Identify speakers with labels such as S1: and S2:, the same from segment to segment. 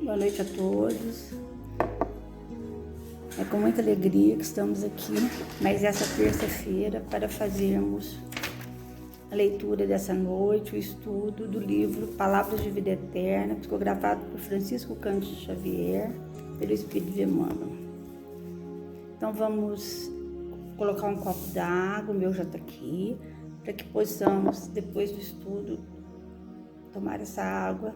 S1: Boa noite a todos. É com muita alegria que estamos aqui, mais essa terça-feira, para fazermos a leitura dessa noite, o estudo do livro Palavras de Vida Eterna, psicografado por Francisco Cândido Xavier, pelo Espírito de Emmanuel. Então vamos colocar um copo d'água, o meu já está aqui, para que possamos, depois do estudo, tomar essa água.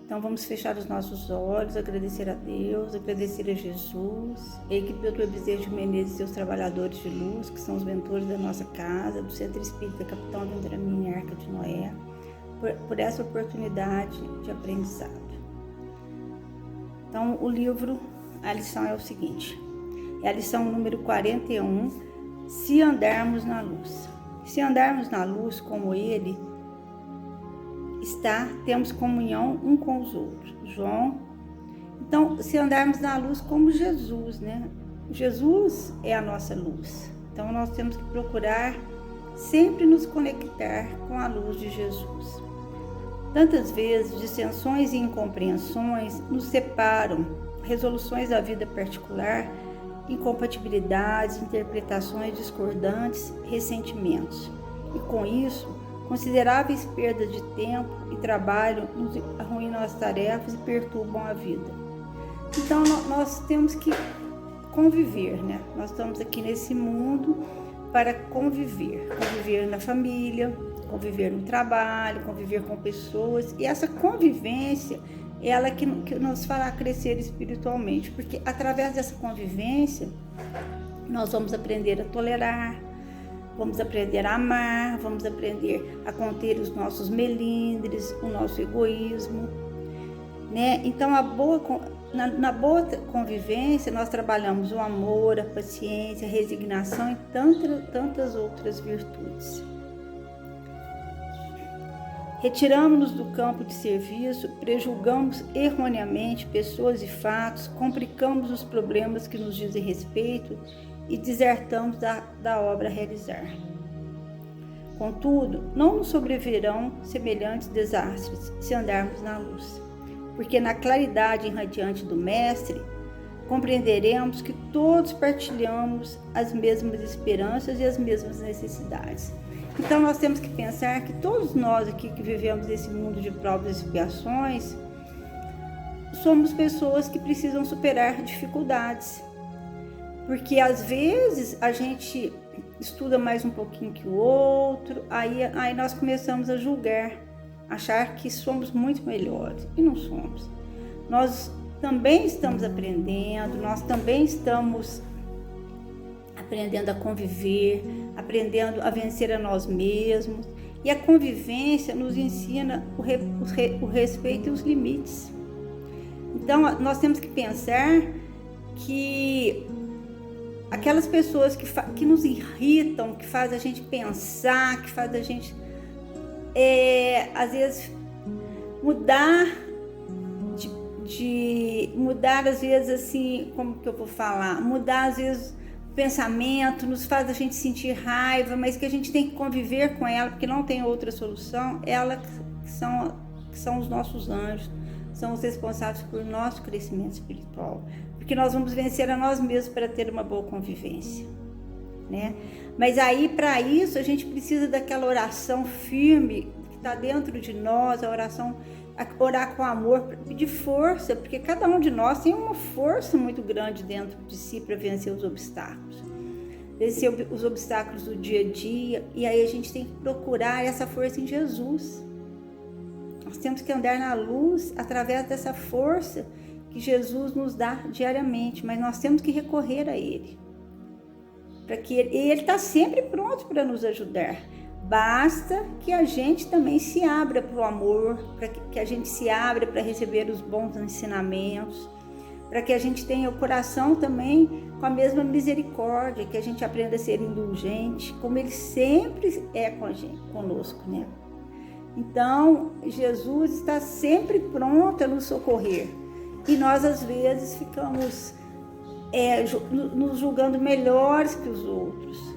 S1: Então vamos fechar os nossos olhos, agradecer a Deus, agradecer a Jesus, a equipe do Dr. Bezerra de Menezes e seus trabalhadores de luz, que são os mentores da nossa casa, do Centro Espírita Capitão Vendramin e Arca de Noé, por essa oportunidade de aprendizado. Então o livro, a lição é o seguinte, é a lição número 41, se andarmos na luz. Se andarmos na luz como Ele está, temos comunhão um com os outros. João. Então, se andarmos na luz como Jesus, né? Jesus é a nossa luz. Então, nós temos que procurar sempre nos conectar com a luz de Jesus. Tantas vezes, dissensões e incompreensões nos separam, resoluções da vida particular, incompatibilidades, interpretações discordantes, ressentimentos. E com isso, consideráveis perdas de tempo e trabalho nos arruinam as tarefas e perturbam a vida. Então, nós temos que conviver, né? Nós estamos aqui nesse mundo para conviver na família, conviver no trabalho, conviver com pessoas, e essa convivência é ela que nos fará crescer espiritualmente, porque através dessa convivência nós vamos aprender a tolerar, vamos aprender a amar, vamos aprender a conter os nossos melindres, o nosso egoísmo, né? Então, na boa convivência, nós trabalhamos o amor, a paciência, a resignação e tantas outras virtudes. Retiramos-nos do campo de serviço, prejulgamos erroneamente pessoas e fatos, complicamos os problemas que nos dizem respeito e desertamos da obra a realizar. Contudo, não nos sobrevirão semelhantes desastres se andarmos na luz, porque na claridade irradiante do Mestre, compreenderemos que todos partilhamos as mesmas esperanças e as mesmas necessidades. Então nós temos que pensar que todos nós aqui que vivemos nesse mundo de provas e expiações, somos pessoas que precisam superar dificuldades. Porque às vezes a gente estuda mais um pouquinho que o outro, aí nós começamos a julgar, achar que somos muito melhores, e não somos. Nós também estamos aprendendo, nós também estamos aprendendo a conviver, aprendendo a vencer a nós mesmos, e a convivência nos ensina o respeito e os limites. Então nós temos que pensar que aquelas pessoas que nos irritam, que fazem a gente pensar, que fazem a gente, às vezes, mudar, às vezes, assim, como que eu vou falar? Mudar, às vezes, o pensamento, nos faz a gente sentir raiva, mas que a gente tem que conviver com ela, porque não tem outra solução. Ela que são os nossos anjos, são os responsáveis por nosso crescimento espiritual. Porque nós vamos vencer a nós mesmos para ter uma boa convivência, né? Mas aí, para isso, a gente precisa daquela oração firme que está dentro de nós, orar com amor, pedir força, porque cada um de nós tem uma força muito grande dentro de si para vencer os obstáculos. Vencer os obstáculos do dia a dia, e aí a gente tem que procurar essa força em Jesus. Nós temos que andar na luz através dessa força que Jesus nos dá diariamente, mas nós temos que recorrer a Ele. Ele está sempre pronto para nos ajudar. Basta que a gente também se abra para o amor, para que a gente se abra para receber os bons ensinamentos, para que a gente tenha o coração também com a mesma misericórdia, que a gente aprenda a ser indulgente, como Ele sempre é conosco, né? Então, Jesus está sempre pronto a nos socorrer. E nós, às vezes, ficamos nos julgando melhores que os outros.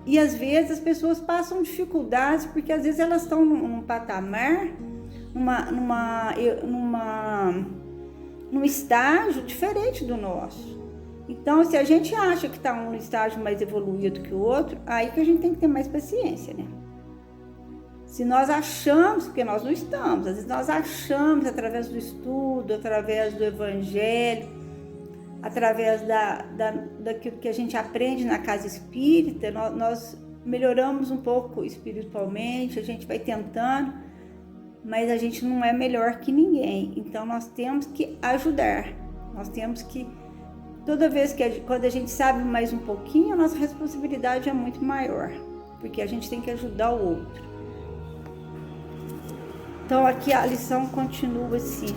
S1: E, às vezes, as pessoas passam dificuldades, porque, às vezes, elas estão num num estágio diferente do nosso. Então, se a gente acha que está num estágio mais evoluído que o outro, aí que a gente tem que ter mais paciência, né? Se nós achamos, porque nós não estamos, às vezes nós achamos através do estudo, através do evangelho, através daquilo que a gente aprende na casa espírita, nós melhoramos um pouco espiritualmente, a gente vai tentando, mas a gente não é melhor que ninguém. Então nós temos que ajudar, nós temos que, toda vez quando a gente sabe mais um pouquinho, a nossa responsabilidade é muito maior, porque a gente tem que ajudar o outro. Então aqui a lição continua assim.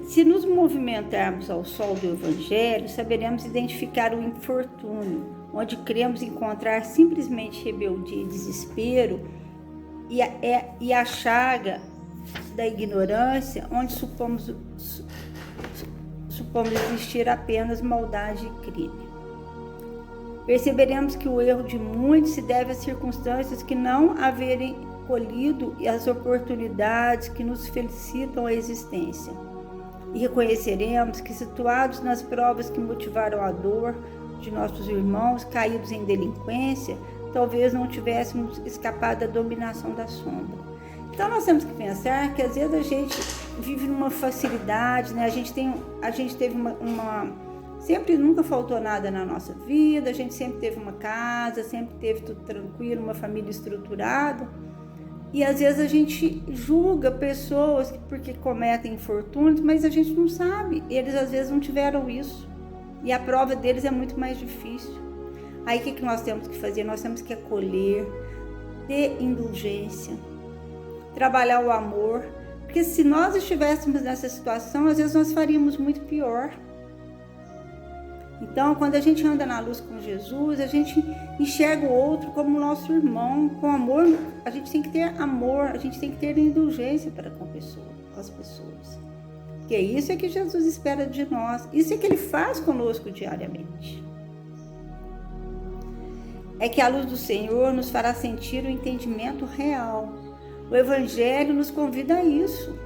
S1: Se nos movimentarmos ao sol do Evangelho, saberemos identificar o infortúnio, onde cremos encontrar simplesmente rebeldia e desespero, e a chaga da ignorância, onde supomos existir apenas maldade e crime. Perceberemos que o erro de muitos se deve às circunstâncias que não haverem colhido e às oportunidades que nos felicitam a existência. E reconheceremos que, situados nas provas que motivaram a dor de nossos irmãos caídos em delinquência, talvez não tivéssemos escapado da dominação da sombra. Então nós temos que pensar que às vezes a gente vive numa facilidade, né? A gente teve sempre nunca faltou nada na nossa vida, a gente sempre teve uma casa, sempre teve tudo tranquilo, uma família estruturada. E às vezes a gente julga pessoas porque cometem infortúnios, mas a gente não sabe. Eles às vezes não tiveram isso. E a prova deles é muito mais difícil. Aí o que nós temos que fazer? Nós temos que acolher, ter indulgência, trabalhar o amor. Porque se nós estivéssemos nessa situação, às vezes nós faríamos muito pior. Então, quando a gente anda na luz com Jesus, a gente enxerga o outro como nosso irmão. Com amor, a gente tem que ter amor, a gente tem que ter indulgência para com as pessoas. Porque isso é que Jesus espera de nós, isso é que Ele faz conosco diariamente. É que a luz do Senhor nos fará sentir o entendimento real. O Evangelho nos convida a isso,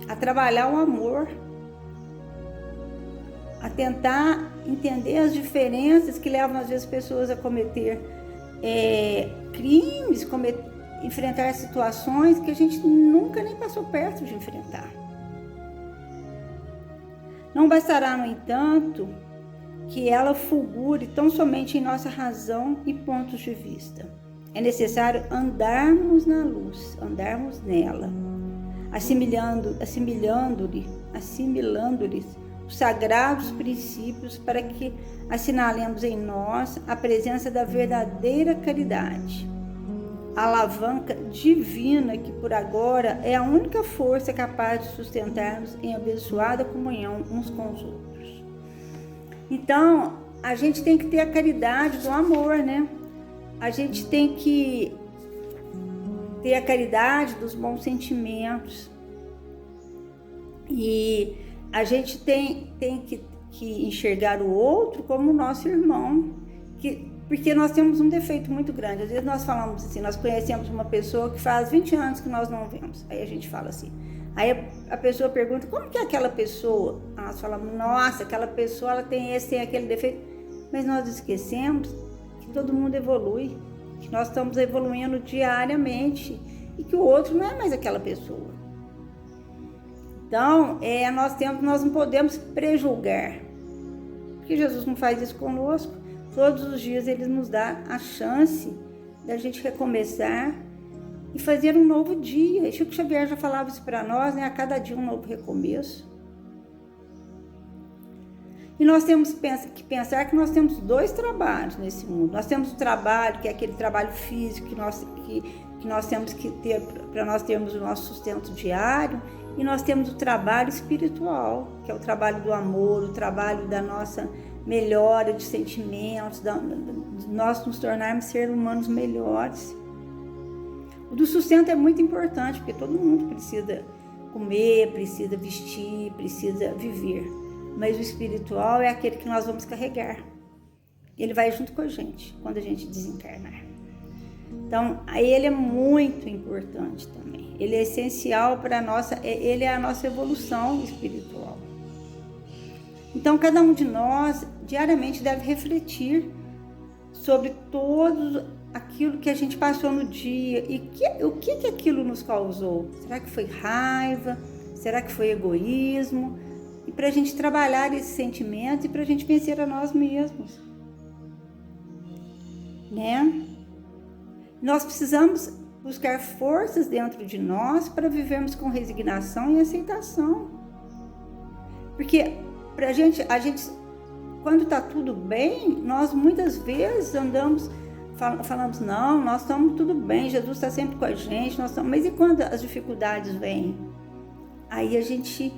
S1: a trabalhar o amor, a tentar entender as diferenças que levam às vezes pessoas a cometer crimes, enfrentar situações que a gente nunca nem passou perto de enfrentar. Não bastará, no entanto, que ela fulgure tão somente em nossa razão e pontos de vista. É necessário andarmos na luz, andarmos nela, assimilando-lhes os sagrados princípios, para que assinalemos em nós a presença da verdadeira caridade, a alavanca divina que por agora é a única força capaz de sustentar-nos em abençoada comunhão uns com os outros. Então, a gente tem que ter a caridade do amor, né? A gente tem que ter a caridade dos bons sentimentos. E a gente tem que enxergar o outro como nosso irmão, porque nós temos um defeito muito grande. Às vezes nós falamos assim, nós conhecemos uma pessoa que faz 20 anos que nós não vemos. Aí a gente fala assim, aí a pessoa pergunta, como que é aquela pessoa? Nós falamos, nossa, aquela pessoa ela tem aquele defeito. Mas nós esquecemos que todo mundo evolui, que nós estamos evoluindo diariamente e que o outro não é mais aquela pessoa. Então, nós não podemos prejulgar, porque Jesus não faz isso conosco. Todos os dias Ele nos dá a chance da gente recomeçar e fazer um novo dia. Chico Xavier já falava isso para nós, né? A cada dia um novo recomeço. E nós temos que pensar que nós temos dois trabalhos nesse mundo. Nós temos o trabalho, que é aquele trabalho físico que nós temos que ter para nós termos o nosso sustento diário. E nós temos o trabalho espiritual, que é o trabalho do amor, o trabalho da nossa melhora de sentimentos, de nós nos tornarmos seres humanos melhores. O do sustento é muito importante, porque todo mundo precisa comer, precisa vestir, precisa viver. Mas o espiritual é aquele que nós vamos carregar. Ele vai junto com a gente quando a gente desencarnar. Então, ele é muito importante também. Ele é essencial para ele é a nossa evolução espiritual. Então, cada um de nós diariamente deve refletir sobre todo aquilo que a gente passou no dia e o que aquilo nos causou. Será que foi raiva? Será que foi egoísmo? E para a gente trabalhar esse sentimento e para a gente vencer a nós mesmos, né? Nós precisamos buscar forças dentro de nós para vivermos com resignação e aceitação. Porque a gente quando está tudo bem, nós muitas vezes falamos, não, nós estamos tudo bem, Jesus está sempre com a gente, mas e quando as dificuldades vêm? Aí a gente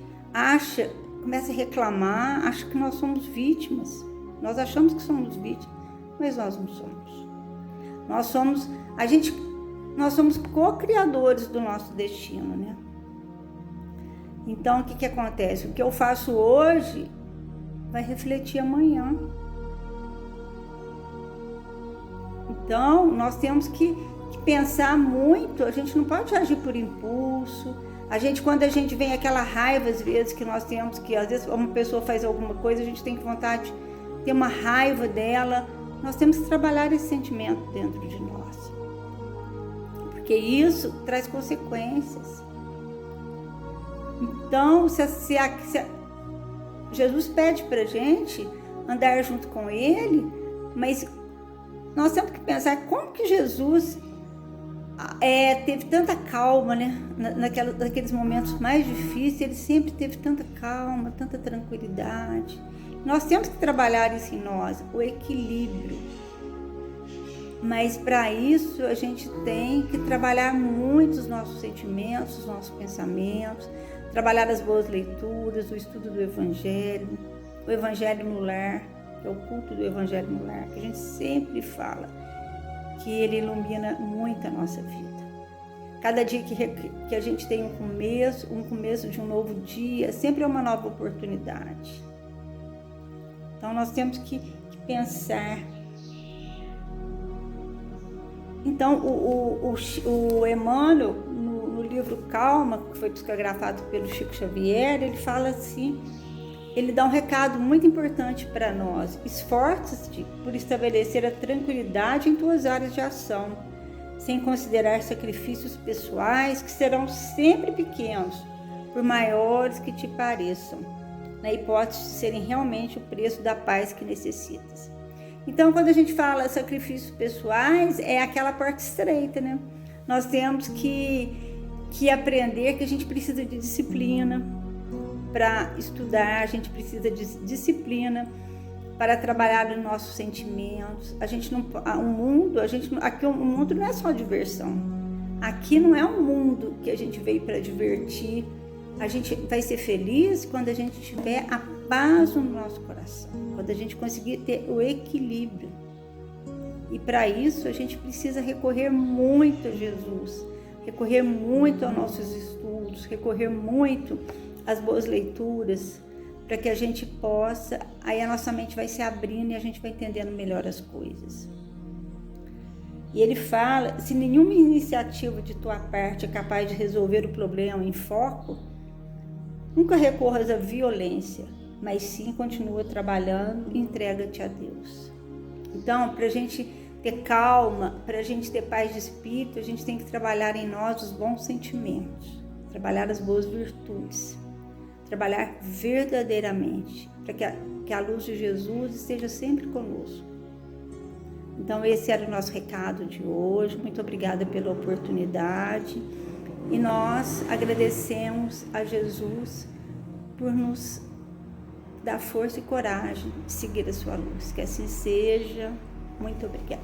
S1: começa a reclamar, acha que nós somos vítimas. Nós achamos que somos vítimas, mas nós não somos. Nós somos co-criadores do nosso destino, né? Então, o que acontece? O que eu faço hoje vai refletir amanhã. Então, nós temos que pensar muito, a gente não pode agir por impulso. Quando a gente vem aquela raiva, às vezes, que nós temos, que às vezes uma pessoa faz alguma coisa, a gente tem vontade de ter uma raiva dela, nós temos que trabalhar esse sentimento dentro de nós. Porque isso traz consequências. Então, Jesus pede pra gente andar junto com ele, mas nós temos que pensar como que Jesus teve tanta calma, né? Naqueles momentos mais difíceis, ele sempre teve tanta calma, tanta tranquilidade. Nós temos que trabalhar isso em nós, o equilíbrio. Mas para isso a gente tem que trabalhar muito os nossos sentimentos, os nossos pensamentos, trabalhar as boas leituras, o estudo do Evangelho, o Evangelho no lar, que é o culto do Evangelho no lar, que a gente sempre fala, que ele ilumina muito a nossa vida. Cada dia que a gente tem um começo de um novo dia, sempre é uma nova oportunidade. Então nós temos que pensar. Então o Emmanuel, no livro Calma, que foi psicografado pelo Chico Xavier, ele fala assim, ele dá um recado muito importante para nós: esforça-te por estabelecer a tranquilidade em tuas áreas de ação, sem considerar sacrifícios pessoais que serão sempre pequenos, por maiores que te pareçam, na hipótese de serem realmente o preço da paz que necessitas. Então, quando a gente fala sacrifícios pessoais, é aquela porta estreita, né? Nós temos que aprender que a gente precisa de disciplina para estudar, a gente precisa de disciplina para trabalhar os nossos sentimentos. O mundo não é só diversão. Aqui não é um mundo que a gente veio para divertir. A gente vai ser feliz quando a gente tiver a paz no nosso coração, quando a gente conseguir ter o equilíbrio. E para isso a gente precisa recorrer muito a Jesus, recorrer muito aos nossos estudos, recorrer muito às boas leituras, para que a gente possa, aí a nossa mente vai se abrindo e a gente vai entendendo melhor as coisas. E ele fala, se nenhuma iniciativa de tua parte é capaz de resolver o problema em foco, nunca recorras à violência, mas sim continua trabalhando e entrega-te a Deus. Então, para a gente ter calma, para a gente ter paz de espírito, a gente tem que trabalhar em nós os bons sentimentos, trabalhar as boas virtudes, trabalhar verdadeiramente, para que a luz de Jesus esteja sempre conosco. Então, esse era o nosso recado de hoje. Muito obrigada pela oportunidade. E nós agradecemos a Jesus por nos dar força e coragem de seguir a sua luz. Que assim seja. Muito obrigada.